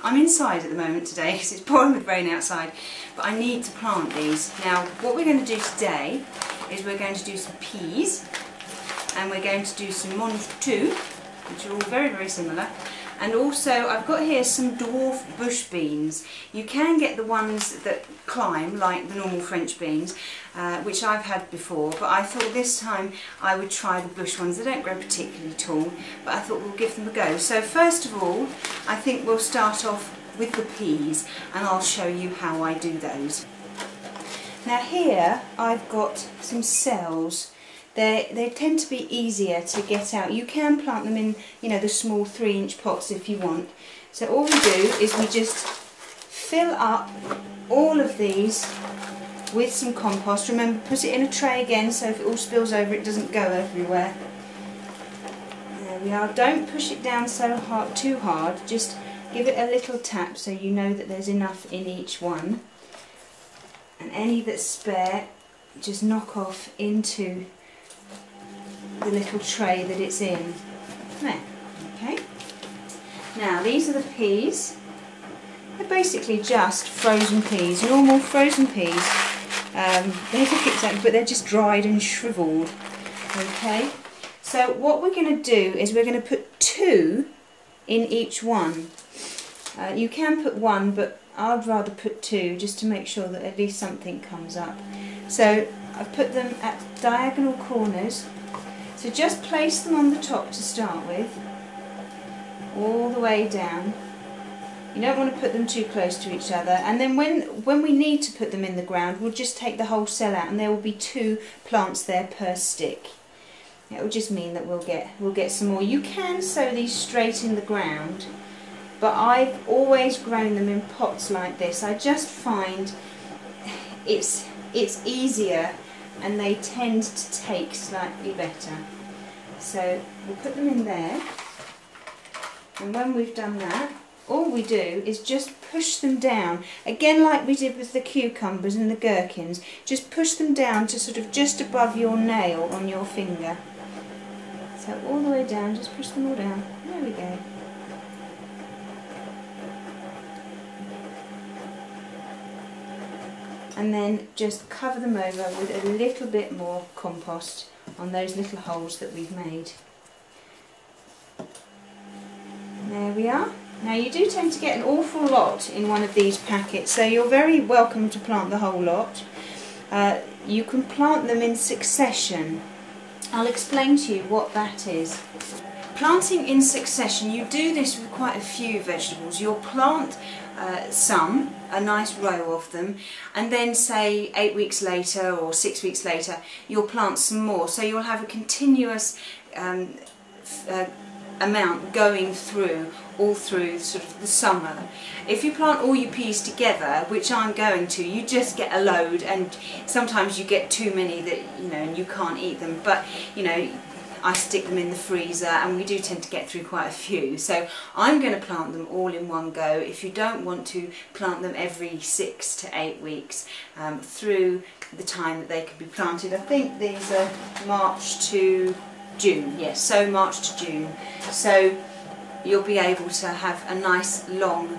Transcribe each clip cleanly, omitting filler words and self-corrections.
I'm inside at the moment today because it's pouring with rain outside, but I need to plant these. Now what we're going to do today is we're going to do some peas, and we're going to do some mange tout, which are all very, very similar. And also I've got here some dwarf bush beans. You can get the ones that climb like the normal French beans, which I've had before, but I thought this time I would try the bush ones. They don't grow particularly tall, but I thought we'll give them a go. So first of all, I think we'll start off with the peas, and I'll show you how I do those. Now here I've got some cells. They tend to be easier to get out. You can plant them in, you know, the small 3-inch pots if you want. So all we do is we just fill up all of these with some compost. Remember, put it in a tray again so if it all spills over it doesn't go everywhere. There we are. Don't push it down so hard, too hard. Just give it a little tap so you know that there's enough in each one. And any that's spare, just knock off into the little tray that it's in. There, okay. Now these are the peas. They're basically just frozen peas, normal frozen peas. They look exactly, but they're just dried and shriveled. Okay. So what we're going to do is we're going to put 2 in each one. You can put 1, but I'd rather put 2 just to make sure that at least something comes up. So I've put them at diagonal corners. So just place them on the top to start with, all the way down. You don't want to put them too close to each other, and then when we need to put them in the ground, we'll just take the whole cell out and there will be 2 plants there per stick. It will just mean that we'll get some more. You can sow these straight in the ground, but I've always grown them in pots like this. I just find it's easier and they tend to take slightly better. So we'll put them in there, and when we've done that, all we do is just push them down, again like we did with the cucumbers and the gherkins. Just push them down to sort of just above your nail on your finger. So all the way down, just push them all down. There we go. And then just cover them over with a little bit more compost on those little holes that we've made. There we are. Now you do tend to get an awful lot in one of these packets, so you're very welcome to plant the whole lot. You can plant them in succession. I'll explain to you what that is. Planting in succession, you do this with quite a few vegetables. You'll plant a nice row of them, and then say 8 weeks later or 6 weeks later you'll plant some more, so you'll have a continuous amount going through all through sort of the summer. If you plant all your peas together, which I'm going to, you just get a load, and sometimes you get too many that, you know, and you can't eat them, but you know, I stick them in the freezer and we do tend to get through quite a few. So I'm going to plant them all in one go. If you don't want to, plant them every 6 to 8 weeks through the time that they can be planted. I think these are March to June, yes, so March to June. So you'll be able to have a nice long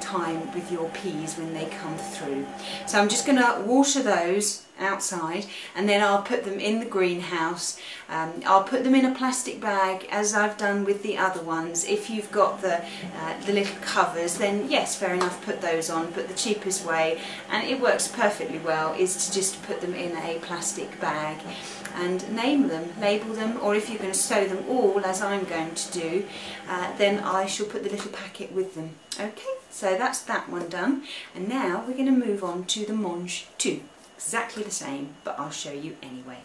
time with your peas when they come through. So I'm just going to water those outside, and then I'll put them in the greenhouse. I'll put them in a plastic bag as I've done with the other ones. If you've got the little covers, then yes, fair enough, put those on, but the cheapest way, and it works perfectly well, is to just put them in a plastic bag and name them, label them, or if you're going to sow them all as I'm going to do, then I shall put the little packet with them. Okay, so that's that one done, and now we're going to move on to the mange tout. Exactly the same, but I'll show you anyway.